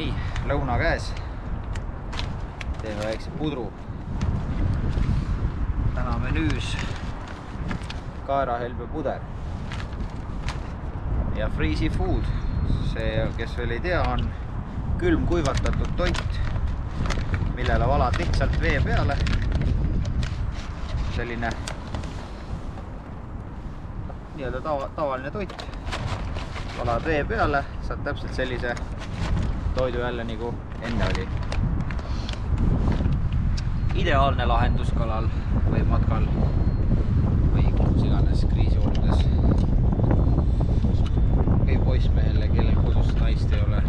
Nii, lõuna käes. Teeme väikse pudru. Täna menüüs kaerahelbe puder ja Freezy Food. See, kes veel ei tea, on külmkuivatatud toit, millele valad lihtsalt vee peale. Selline nii-öelda tavaline toit. Valad vee peale, saad täpselt sellise toidu jälle nagu enne oli. Ideaalne lahendus kalal või matkal või kus iganes kriisioludes või poissmehele, kellel kodus naist ei ole.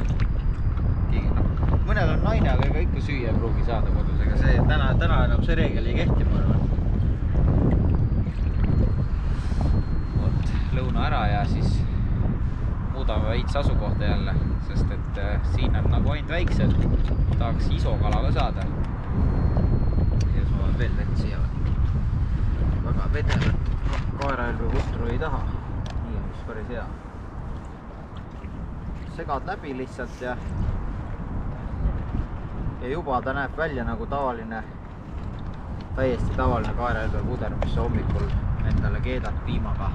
Mõnel on naine, aga ega ikka süüa ei pruugi saada kodus, ega see täna enam see reegel ei kehti, ma arvan. Lõuna ära ja siis muudame veits asukohta jälle, sest et siin on nagu ainult väiksed, tahaks isokala ka saada. Ja ma olen veel vett siia. Väga vedelat kaerahelbe putru ei taha. Nii on vist päris hea. Segad läbi lihtsalt ja juba ta näeb välja nagu tavaline, täiesti tavaline kaerahelbe puder, mis hommikul endale keedad piimaga.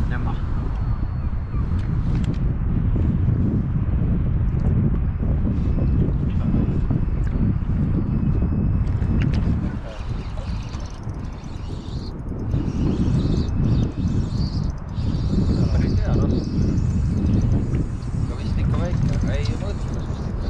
Nämä. Päris hea rost. Aga vist ikka väike, aga ei mõõtmas vist ikka.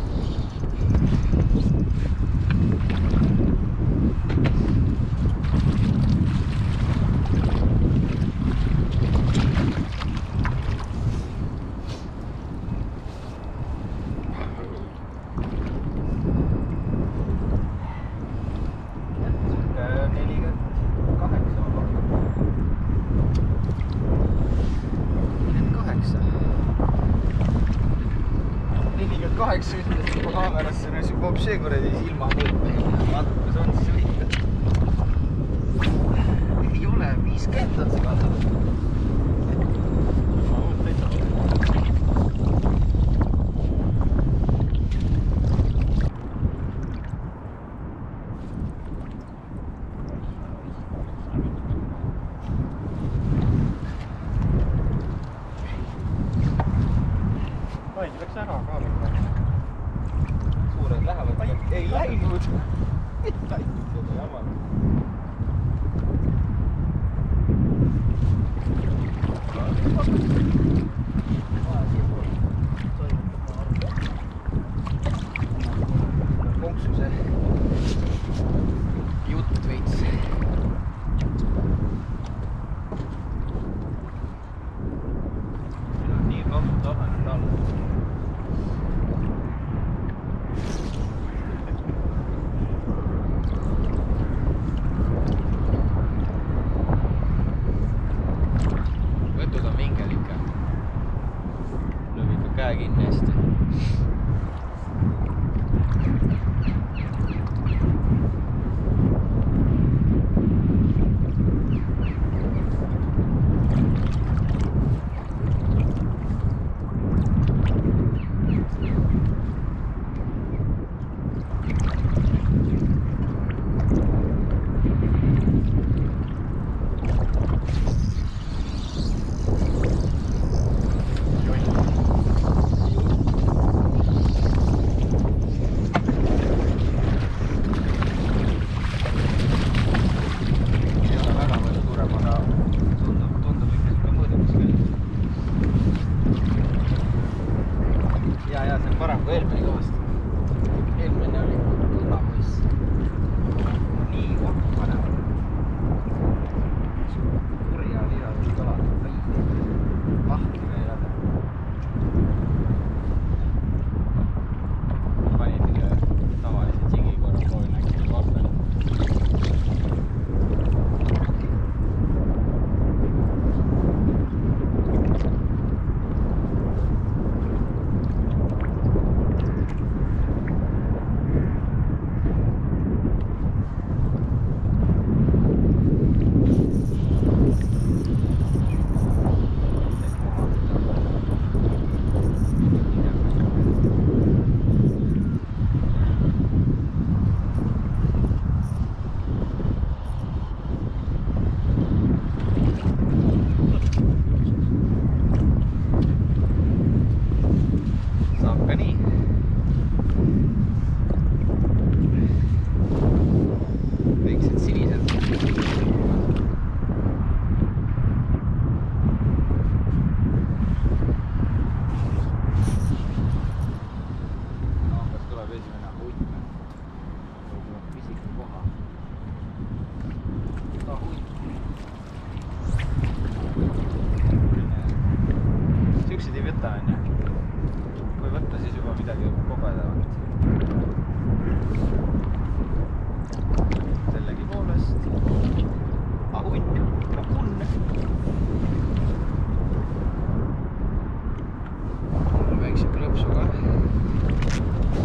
väikse klõpsu ka.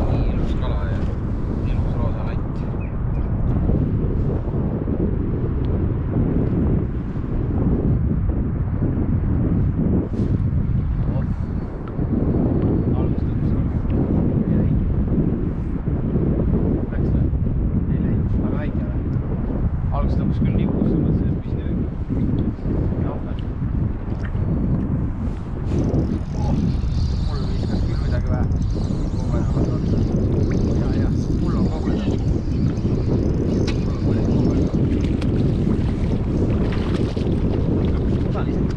Nii ilus kala ja ilus roosa latt. Küll nipus, sa mõtlesin, et mis nüüd mul viskas küll midagi vähe kogenevat otsa. Ja, mul on kogenevat. Mul on kogenevat. Osaliselt.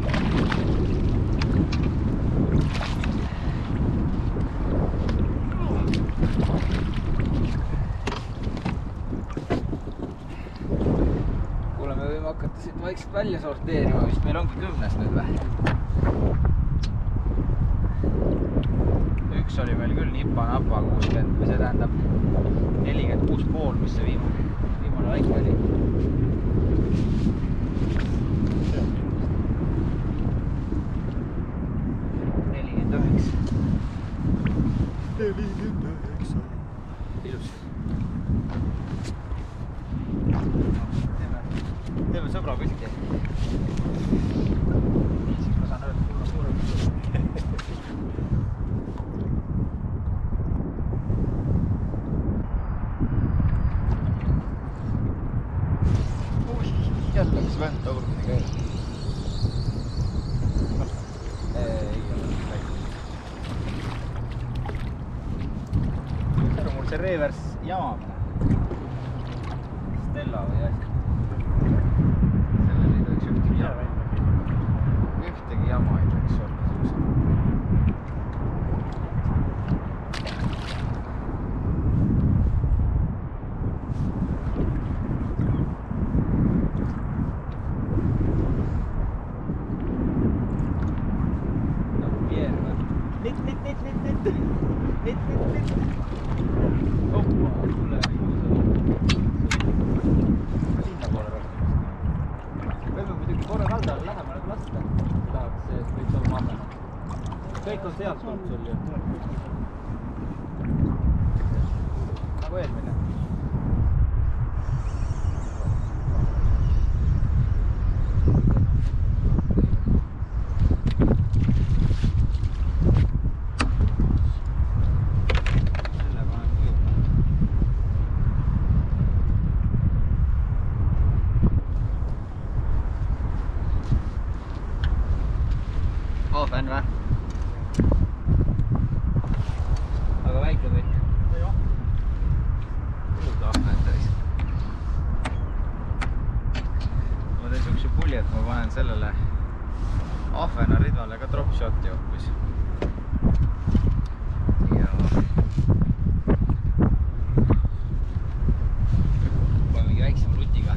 Me võime hakata siit vaikselt välja sorteerima, vist meil ongi 10 nüüd või? Üks oli meil küll nipa-napa 60, või see tähendab 46,5, mis see viimane väike oli. 49. Ilus. Teeme sõbra pilti. Siis ma saan öelda, mul on suurem. Jälle, mis vend tagurpidi käib. Ei ole väike. Mul see reverse jamamine. Stella või asi. Ühtegi jama ei tohiks olla suusa. Nagu Pierre või? Nitt. Oppa, sulle ilusa. Sinna poole rohkem. Võime muidugi korra kaldale lähemale lasta. Tahaks, et võiks olla ammena. Kõik on sealt sul ju. Nagu eelmine. Fänn või? Aga väike või? Jah. Kuulda ahmed täis. Ma teen sihukese pulli, et ma panen sellele ahvena ridvale ka drop shoti hoopis. Ja kohe mingi väiksema lutiga.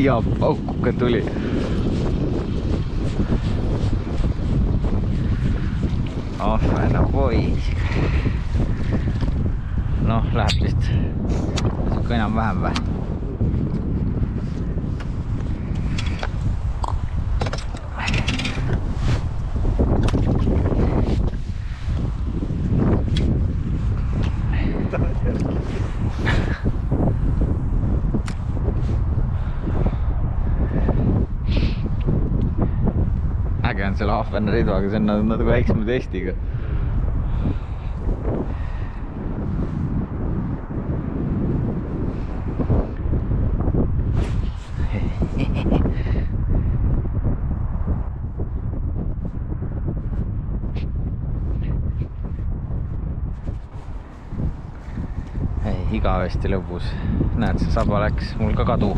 Ja paukuke tuli. Ahvena pois. Noh, läheb vist siuke enam-vähem või? näen selle ahvena ridvaga, see on natuke väiksema testiga. Igavesti lõbus. Näed, see saba läks mul ka kadu.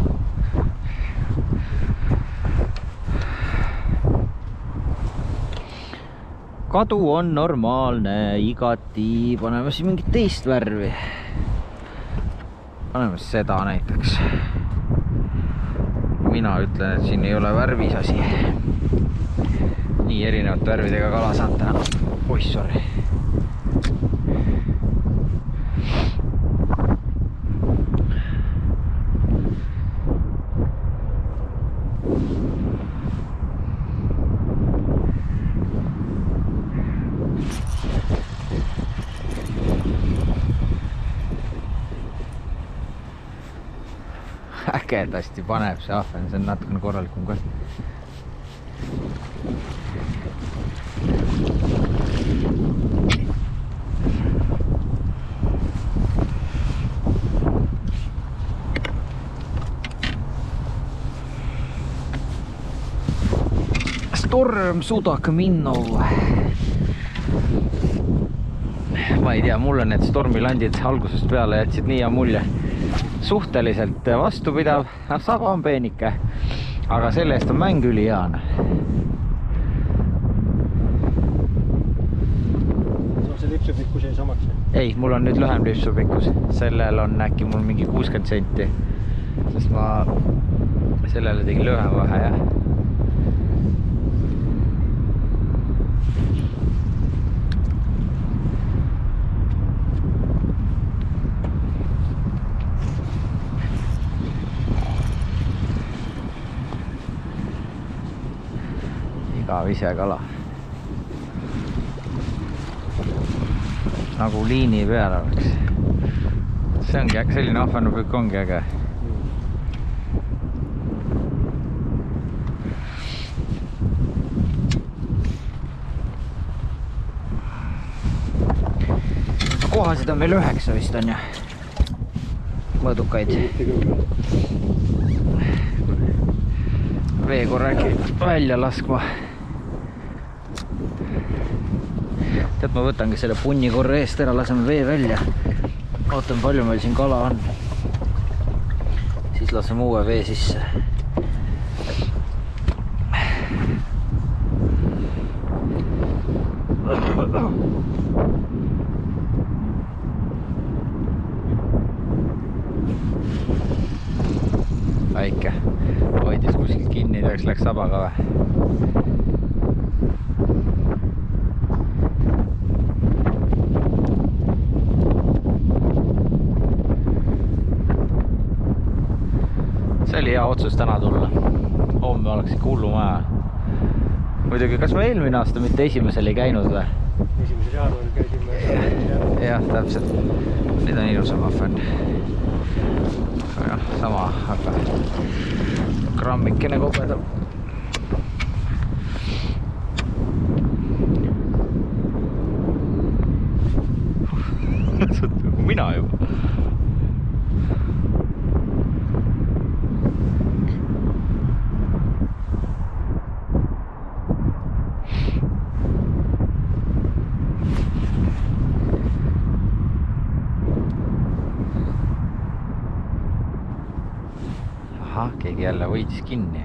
Kadu on normaalne, igati. Paneme siin mingit teist värvi. Paneme seda näiteks. Mina ütlen, et siin ei ole värvis asi. Nii erinevat värvidega kala saab täna. Oih, sorry. Ägedasti paneb see ahven, see on natukene korralikum ka. Storm Sudak Minnow. Ma ei tea, mulle need stormilandid algusest peale jätsid nii hea mulje. Suhteliselt vastupidav, saba on peenike, aga selle eest on mäng ülihane. See lipsupikkus jäi samaks? Ei, mul on nüüd lühem lipsupikkus. Sellel on äkki mul mingi 60 senti, sest ma sellele tegin lühem vahe, jah. Ise kala. Nagu liini peal oleks. See ongi äge, selline ahvenupükk ongi äge. Kohasid on veel 9 vist on ja mõõdukaid. Vee korragi välja laskma. Tead, ma võtangi selle punni korra eest ära, laseme vee välja. Ootan, palju meil siin kala on. Siis laseme uue vee sisse. Väike. Hoidis kuskil kinni, läks sabaga või? See oli hea otsus täna tulla. Homme oleks ikka hullu maja. Muidugi, kas me eelmine aasta mitte esimesel ei käinud või? Esimesel jaanuaril käisime. Jah, täpselt. Nüüd on ilusam ahven. Aga sama, aga grammikene kobedam. Mina juba. Aha, keegi jälle võitis kinni.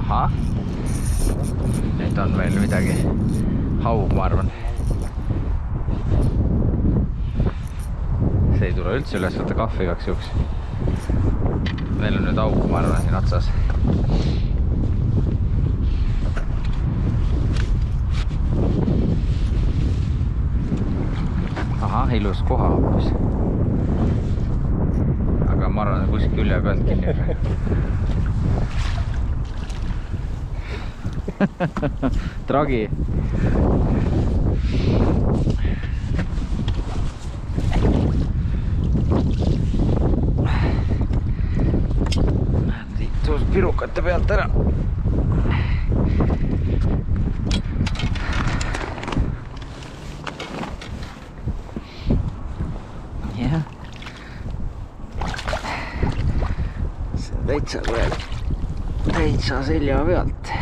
Aha, nüüd on veel midagi. Haug, ma arvan. See ei tule üldse üles, võtta kahvi igaks juhuks. Meil on nüüd auk, ma arvan, siin otsas. Aha, ilus koha hoopis. Aga ma arvan, kuskil külje pealt kinni. Tragi. Siit pirukate pealt ära. Jah. See on täitsa veel. Täitsa selja pealt.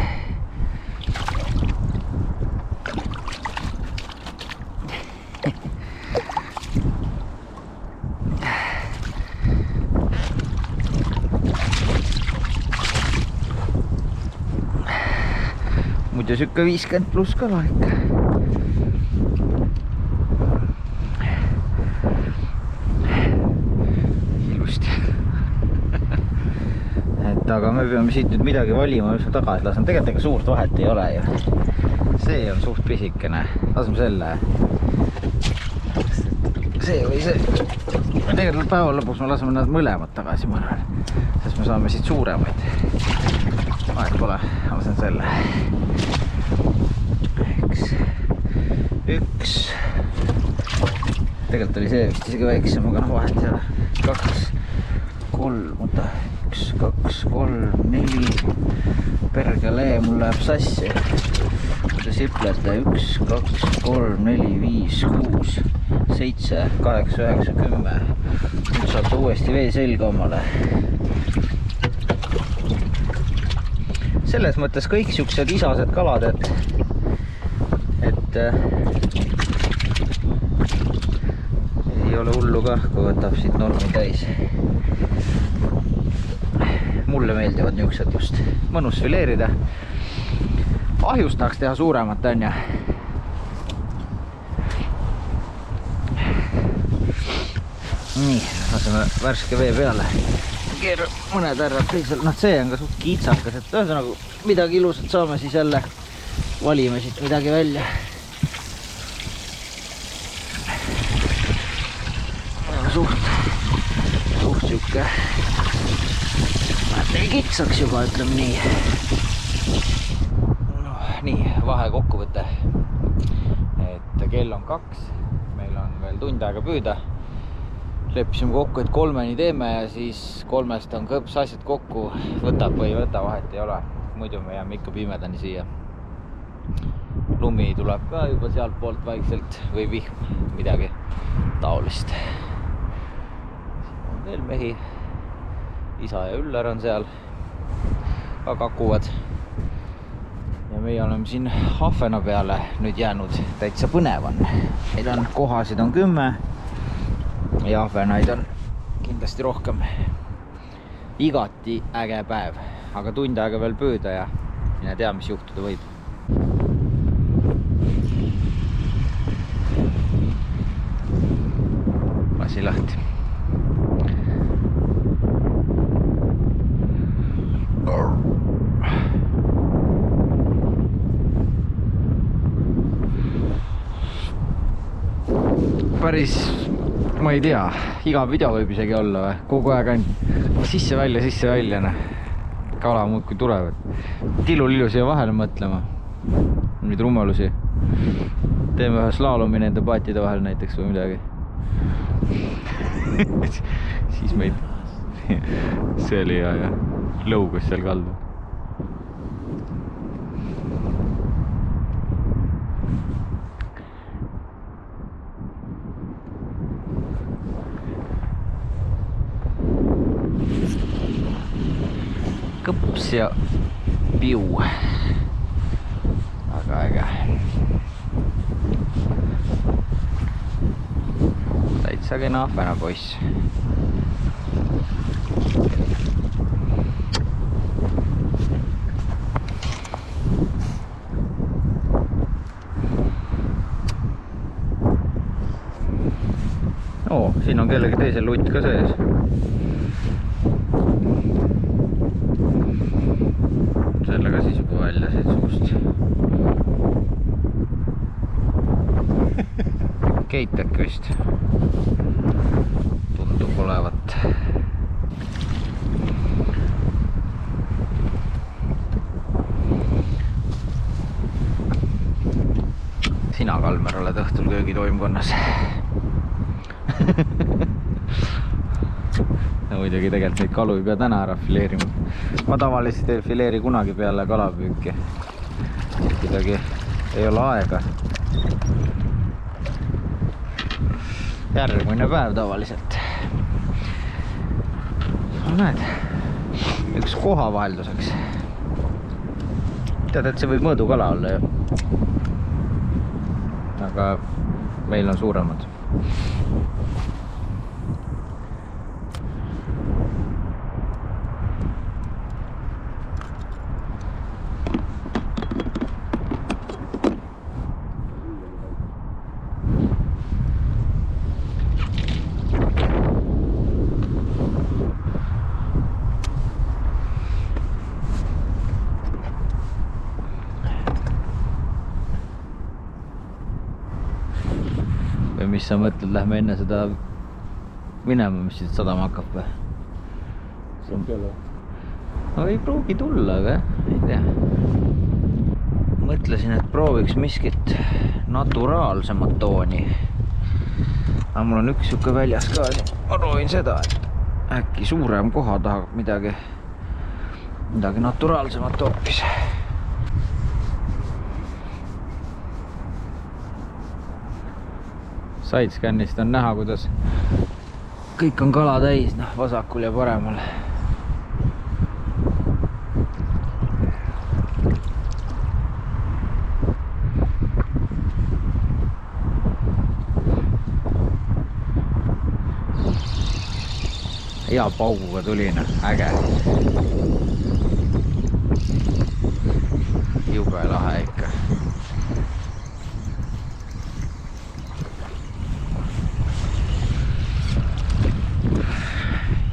Muidu siuke 50 pluss kala ikka. Ilusti. Aga me peame siit nüüd midagi valima, mis ma tagasi lasen. Tegelikult ega suurt vahet ei ole ju. See on suht pisikene. Laseme selle. See või see. Tegelikult päeva lõpuks me laseme nad mõlemad tagasi, ma arvan. Sest me saame siit suuremaid. Vahet pole, ma lasen selle. Üks. Tegelikult oli see vist isegi väiksem, aga vahet ei ole. 2, 3, oota. 1, 2, 3, 4. Pergele, mul läheb sassi. Kuidas siplete? 1, 2, 3, 4, 5, 6, 7, 8, 9, 10. Nüüd saate uuesti vee selga omale. Selles mõttes kõik siuksed isased kalad, et ei ole hullu ka, kui võtab siit normi täis. Mulle meeldivad niuksed just. Mõnus fileerida. Ahjust tahaks teha suuremat, on ja. Nii, laseme värske vee peale. Keeru mõned härrad teisel. See on ka suht kitsakas, et ühesõnaga midagi ilusat saame siis jälle valime siit midagi välja. Suht siuke kitsaks juba, ütleme nii. Nii, vahe kokkuvõte. Et kell on 2, meil on veel tund aega püüda. Leppisime kokku, et 3-ni teeme ja siis 3-st on kõps asjad kokku. Võtab või ei võta, vahet ei ole. Muidu me jääme ikka pimedani siia. Lumi tuleb ka juba sealt poolt vaikselt või vihm, midagi taolist. Siin on veel mehi. Isa ja Üller on seal ka kakuvad. Ja meie oleme siin ahvena peale nüüd jäänud. Täitsa põnev on. Meil on kohasid on 10 ja ahvenaid on kindlasti rohkem. Igati äge päev, aga tund aega veel püüda ja mine tea, mis juhtuda võib. Lasi lahti. Päris, ma ei tea, iga video võib isegi olla või? Kogu aeg on sisse välja. Kala muudkui tulevad. Tilul siia vahele mõtlema. Nüüd rumalusi. Teeme ühe slaalomi nende paatide vahel näiteks või midagi. Siis meid see oli hea ja lõugas seal kaldu. Kõps ja piu. Väga äge. Täitsa kena ahvena poiss. Siin on kellegi teisel lutt ka sees. Sellega siis juba välja siit suust. Keitek vist. Tundub olevat. õhtul köögitoimkonnas. Ja muidugi tegelikult neid kalu ei pea täna ära fileerima. Ma tavaliselt ei fileeri kunagi peale kalapüüki. Kuidagi ei ole aega. Järgmine päev tavaliselt. Näed, üks kohavahelduseks. Tead, et see võib mõõdukala olla ju. Aga meil on suuremad. Mis sa mõtled, lähme enne seda minema, mis siit sadama hakkab või? No ei pruugi tulla, aga ei tea. Mõtlesin, et prooviks miskit naturaalsemat tooni. Aga mul on üks siuke väljas ka. Ma proovin seda, et äkki suurem koha tahab midagi naturaalsemat hoopis. Sidescannist on näha, kuidas kõik on kala täis, vasakul ja paremal. Hea pauguga tuli, äge. Jube lahe ikka.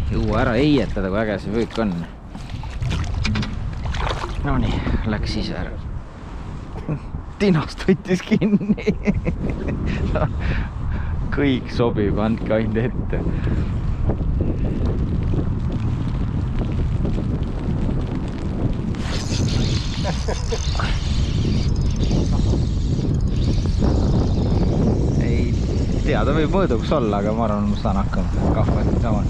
Juua ära eietada, kui äge see püük on. No nii, läks ise ära. Tinast võttis kinni. Kõik sobib, andke ainult ette. Ei tea, ta võib mõõduks olla, aga ma arvan, ma saan hakkama. Kahva siin samal.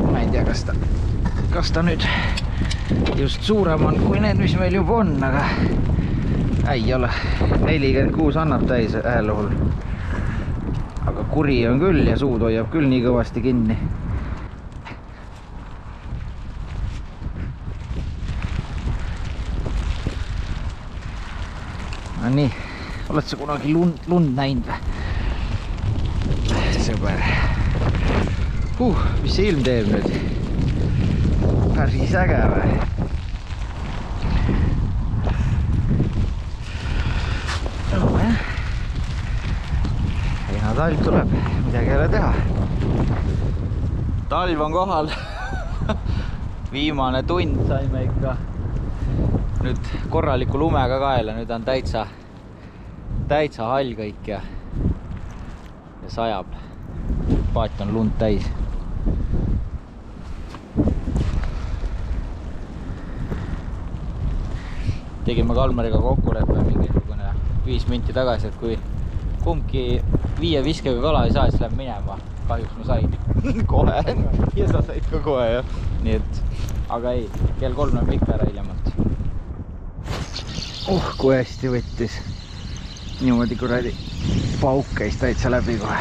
Ma ei tea, kas ta nüüd just suurem on kui need, mis meil juba on, aga ei ole. 46 annab täis üheljuhul. Aga kuri on küll ja suud hoiab küll nii kõvasti kinni. No nii, oled sa kunagi lund näinud või? Sõber. Mis see ilm teeb nüüd? Päris äge või? Talv tuleb, midagi ei ole teha. Talv on kohal. Viimane tund saime ikka nüüd korraliku lumega kaela, nüüd on täitsa hall kõik ja sajab. Paat on lund täis. Tegime Kalmariga kokkuleppe mingisugune 5 minti tagasi, et kui kumbki 5 viskega kala ei saa, siis läheb minema. Kahjuks ma sain kohe. Ja sa said ka kohe, jah. Nii et, aga ei, kell 3 on ikka ära hiljemalt. Kui hästi võttis. Niimoodi kuradi pauk käis täitsa läbi kohe.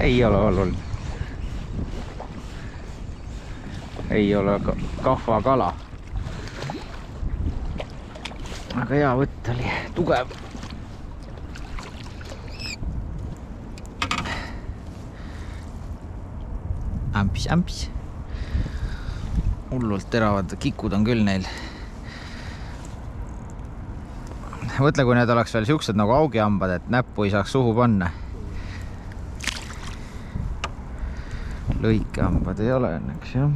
Ei ole olnud. Ei ole kahva kala. Aga hea võtt oli tugev. Ämpis. Hullult teravad kikud on küll neil. Mõtle, kui need oleks veel siuksed nagu augihambad, et näppu ei saaks suhu panna. Lõikehambad ei ole õnneks, jah.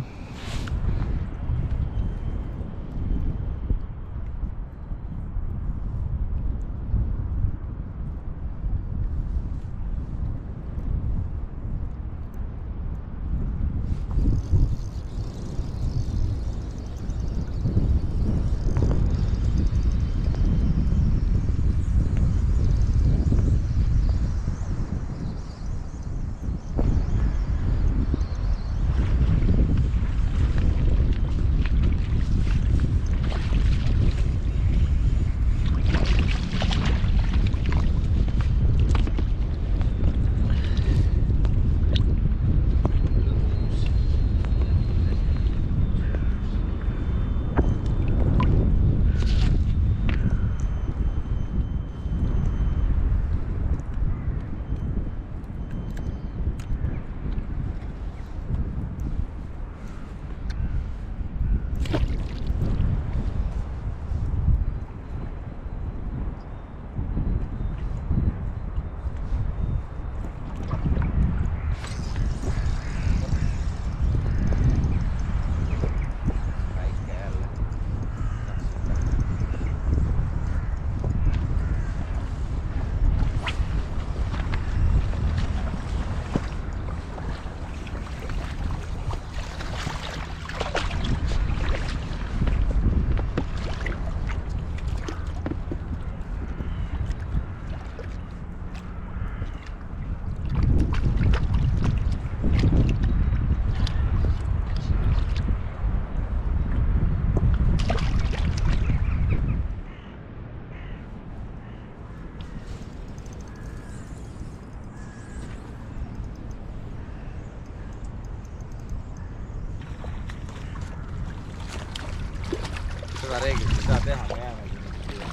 teha, aga jäämegi nüüd siia.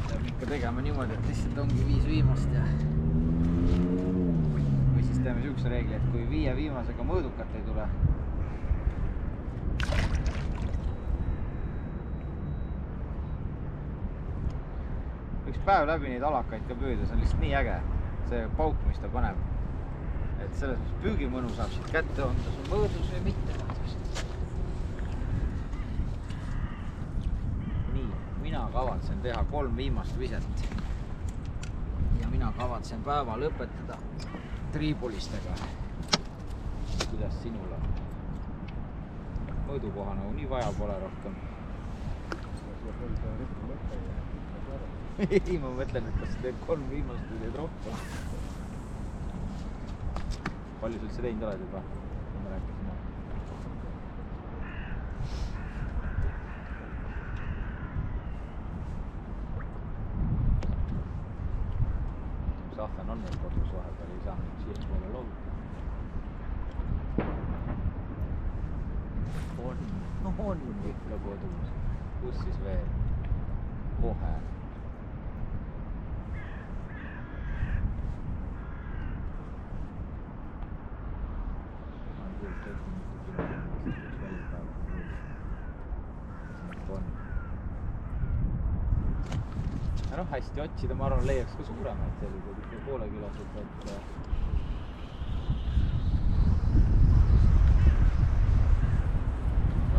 Peab ikka tegema niimoodi, et lihtsalt ongi 5 viimast ja või siis teeme siukse reegli, et kui 5 viimasega mõõdukat ei tule, üks päev läbi neid alakaid ka püüda, see on lihtsalt nii äge, see pauk, mis ta paneb. Et selles mõttes püügimõnu saab siit kätte, on ta sul mõõdus või mitte. Nii, mina kavatsen teha 3 viimast viset. Ja mina kavatsen päeva lõpetada triibulistega. Kuidas sinul on? Mõõdukoha nagu nii vaja pole rohkem. Ei, ma mõtlen, et kas teed 3 viimast või teed rohkem. Palju sa üldse teinud oled juba? Ma rääkisin. Sahven on meil kodus vahepeal, ei saa nüüd siia poole loovutada. On ikka kodus. Kus siis veel? Kohe. Noh, hästi otsida, ma arvan, leiaks ka suuremaid selliseid, ikka poole kilosed, et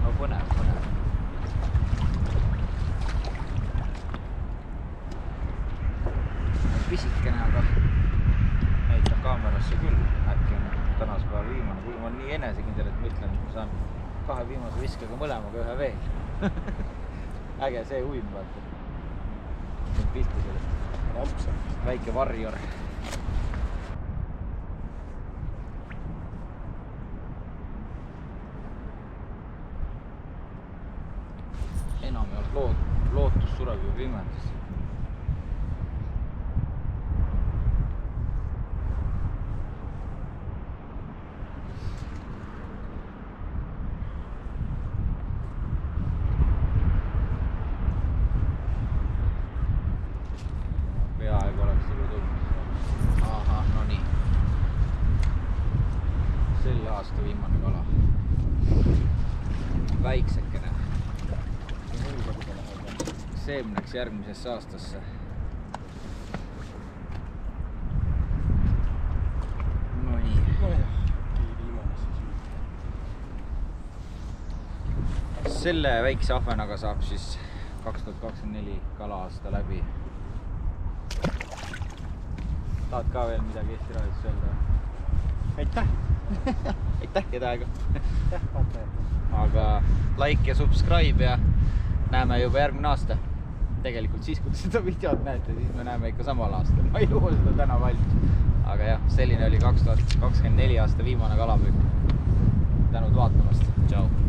no põnev. Pisikene, aga näitan kaamerasse küll, äkki on tänase päeva viimane, kui ma olen nii enesekindel, et ma ütlen, et ma saan 2 viimase viskega mõlemaga ühe veel. Äge see uim, vaata. Pilti sellest. Väike varjor. Enam ei olnud lootus sureb ju pimedus. Peaaegu oleks juba tulnud. Aha, no nii. Selle aasta viimane kala. Väiksekene. Seemneks järgmisesse aastasse. No nii. Selle väikse ahvenaga saab siis 2024 kala-aasta läbi. Tahad ka veel midagi Eesti raadiosse öelda? Aitäh! Aitäh kedagi! Aitäh, vaatajad! Aga like ja subscribe ja näeme juba järgmine aasta. Tegelikult siis, kui te seda videot näete, siis me näeme ikka samal aastal. Ma ei luua seda täna valmis. Aga jah, selline oli 2024 aasta viimane kalapüük. Tänud vaatamast. Tšau!